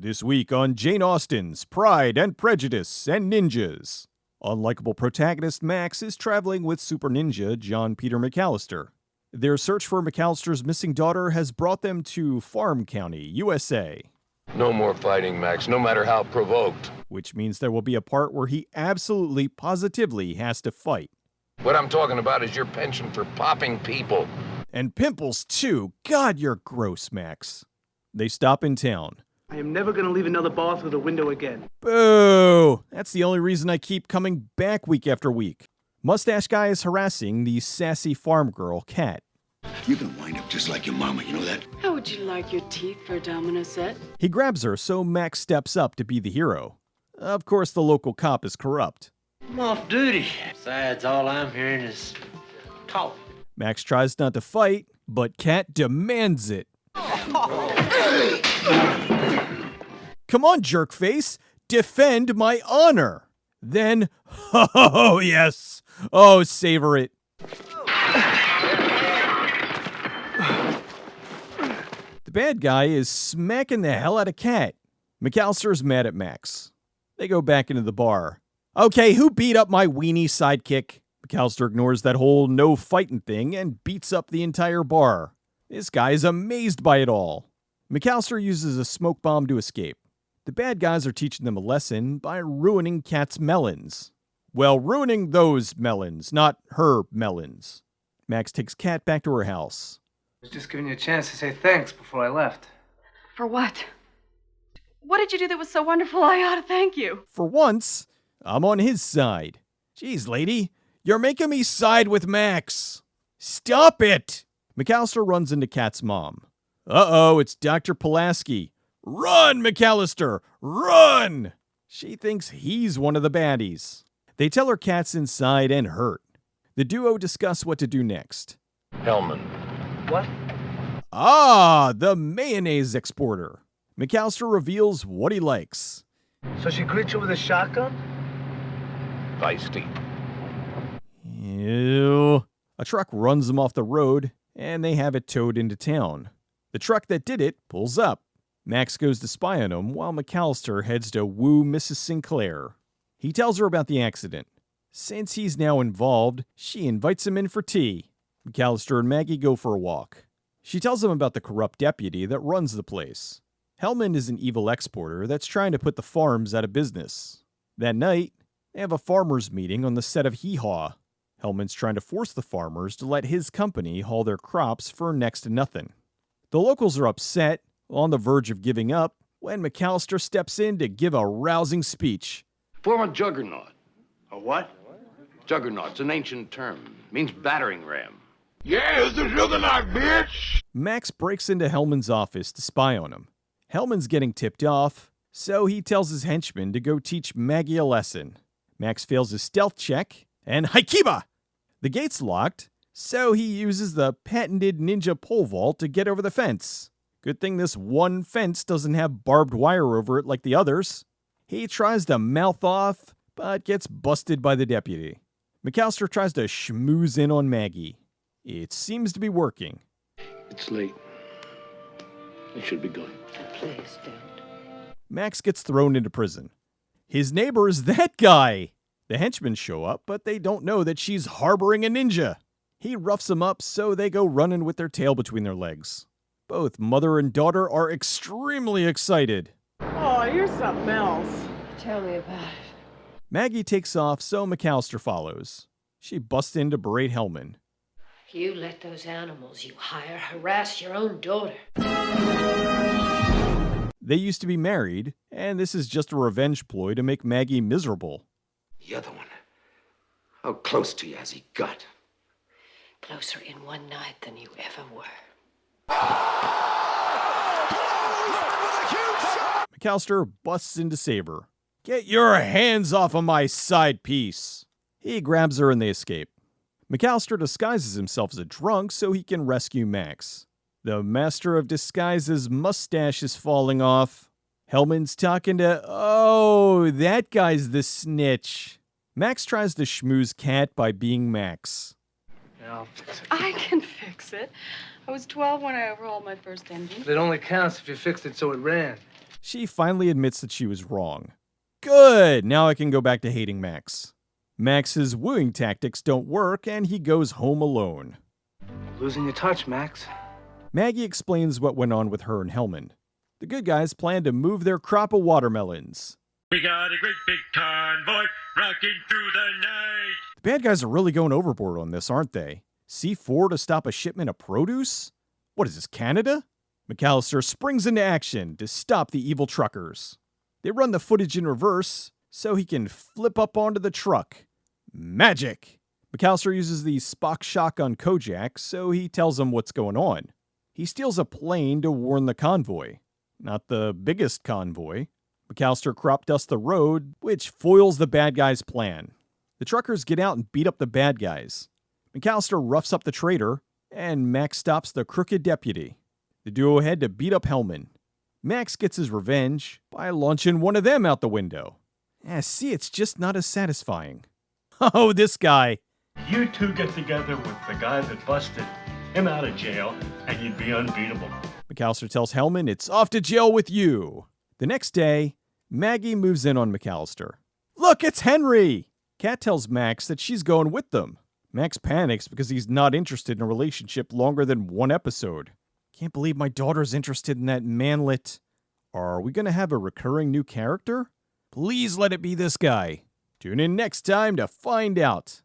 This week on Jane Austen's Pride and Prejudice and Ninjas. Unlikable protagonist Max is traveling with super ninja John Peter McAllister. Their search for McAllister's missing daughter has brought them to Farm County, USA. No more fighting, Max, no matter how provoked. Which means there will be a part where he absolutely, positively has to fight. What I'm talking about is your penchant for popping people. And pimples, too. God, you're gross, Max. They stop in town. I am never going to leave another bar through the window again. Boo! That's the only reason I keep coming back week after week. Mustache Guy is harassing the sassy farm girl, Kat. You're gonna wind up just like your mama, you know that? How would you like your teeth for a domino set? He grabs her, so Max steps up to be the hero. Of course, the local cop is corrupt. I'm off duty. Besides, all I'm hearing is talk. Max tries not to fight, but Kat demands it. Come on, jerkface. Defend my honor. Then, oh yes. Oh, savor it. The bad guy is smacking the hell out of Kat. McAllister's mad at Max. They go back into the bar. Okay, who beat up my weenie sidekick? McAllister ignores that whole no fighting thing and beats up the entire bar. This guy is amazed by it all. McAllister uses a smoke bomb to escape. The bad guys are teaching them a lesson by ruining Kat's melons. Well, ruining those melons, not her melons. Max takes Kat back to her house. I was just giving you a chance to say thanks before I left. For what? What did you do that was so wonderful I ought to thank you? For once, I'm on his side. Jeez, lady, you're making me side with Max. Stop it! McAllister runs into Kat's mom. Uh-oh, it's Dr. Pulaski. Run, McAllister! Run! She thinks he's one of the baddies. They tell her Kat's inside and hurt. The duo discuss what to do next. Hellman. What? Ah, the mayonnaise exporter. McAllister reveals what he likes. So she greets you with a shotgun? Feisty. Ew. A truck runs them off the road, and they have it towed into town. The truck that did it pulls up. Max goes to spy on him while McAllister heads to woo Mrs. Sinclair. He tells her about the accident. Since he's now involved, she invites him in for tea. McAllister and Maggie go for a walk. She tells him about the corrupt deputy that runs the place. Hellman is an evil exporter that's trying to put the farms out of business. That night, they have a farmers' meeting on the set of Hee Haw. Hellman's trying to force the farmers to let his company haul their crops for next to nothing. The locals are upset, on the verge of giving up, when McAllister steps in to give a rousing speech. Form a juggernaut. A what? Juggernaut's an ancient term. Means battering ram. Yeah, it's the Juggernaut, bitch! Max breaks into Hellman's office to spy on him. Hellman's getting tipped off, so he tells his henchmen to go teach Maggie a lesson. Max fails his stealth check, and Haikiba! The gate's locked, so he uses the patented ninja pole vault to get over the fence. Good thing this one fence doesn't have barbed wire over it like the others. He tries to mouth off, but gets busted by the deputy. McAllister tries to schmooze in on Maggie. It seems to be working. It's late. I should be going. Please don't. Max gets thrown into prison. His neighbor is that guy! The henchmen show up, but they don't know that she's harboring a ninja. He roughs them up, so they go running with their tail between their legs. Both mother and daughter are extremely excited. Oh, you're something else. Tell me about it. Maggie takes off, so McAllister follows. She busts in to berate Hellman. You let those animals you hire harass your own daughter. They used to be married, and this is just a revenge ploy to make Maggie miserable. The other one. How close to you has he got? Closer in one night than you ever were. McAllister busts in to save her. Get your hands off of my side piece! He grabs her and they escape. McAllister disguises himself as a drunk so he can rescue Max. The master of disguises' mustache is falling off. Hellman's talking to, oh, that guy's the snitch. Max tries to schmooze Kat by being Max. Yeah, I'll fix it. I can fix it. I was 12 when I overhauled my first engine. It only counts if you fixed it so it ran. She finally admits that she was wrong. Good! Now I can go back to hating Max. Max's wooing tactics don't work, and he goes home alone. Losing your touch, Max. Maggie explains what went on with her and Hellman. The good guys plan to move their crop of watermelons. We got a great big convoy rocking through the night. The bad guys are really going overboard on this, aren't they? C4 to stop a shipment of produce? What is this, Canada? McAllister springs into action to stop the evil truckers. They run the footage in reverse so he can flip up onto the truck. Magic! McAllister uses the Spock shock on Kojak, so he tells them what's going on. He steals a plane to warn the convoy. Not the biggest convoy. McAllister crop dusts the road, which foils the bad guys' plan. The truckers get out and beat up the bad guys. McAllister roughs up the traitor, and Max stops the crooked deputy. The duo head to beat up Hellman. Max gets his revenge by launching one of them out the window. See, it's just not as satisfying. Oh, this guy. You two get together with the guy that busted him out of jail, and you'd be unbeatable. McAllister tells Hellman it's off to jail with you. The next day, Maggie moves in on McAllister. Look, it's Henry! Kat tells Max that she's going with them. Max panics because he's not interested in a relationship longer than one episode. Can't believe my daughter's interested in that manlet. Are we going to have a recurring new character? Please let it be this guy. Tune in next time to find out.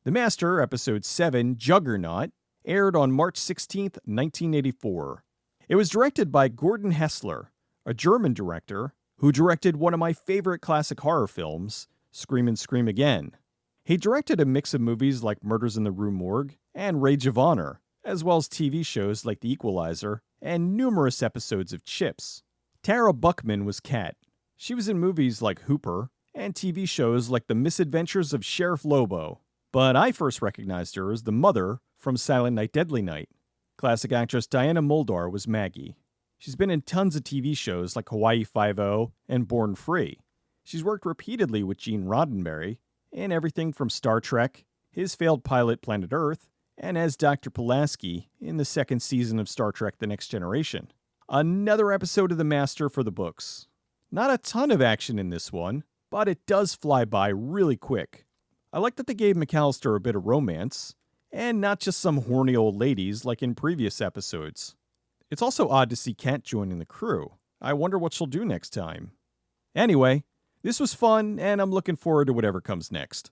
The Master, Episode 7, Juggernaut, aired on March 16th, 1984. It was directed by Gordon HESSLER, a German director who directed one of my favorite classic horror films, Scream and Scream Again. He directed a mix of movies like Murders in the Rue Morgue and Rage of Honor, as well as TV shows like The Equalizer and numerous episodes of Chips. Tara Buckman was Kat. She was in movies like Hooper and TV shows like The Misadventures of Sheriff Lobo, but I first recognized her as the mother from Silent Night, Deadly Night. Classic actress Diana Muldaur was Maggie. She's been in tons of TV shows like Hawaii Five-0 and Born Free. She's worked repeatedly with Gene Roddenberry in everything from Star Trek, his failed pilot Planet Earth, and as Dr. Pulaski in the second season of Star Trek The Next Generation. Another episode of The Master for the books. Not a ton of action in this one, but it does fly by really quick. I like that they gave McAllister a bit of romance, and not just some horny old ladies like in previous episodes. It's also odd to see Kat joining the crew. I wonder what she'll do next time. Anyway, this was fun, and I'm looking forward to whatever comes next.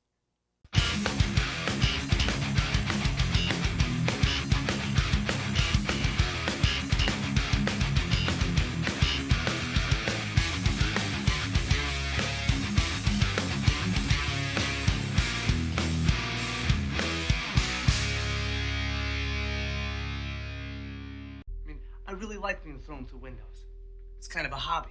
I really like being thrown through windows. It's kind of a hobby.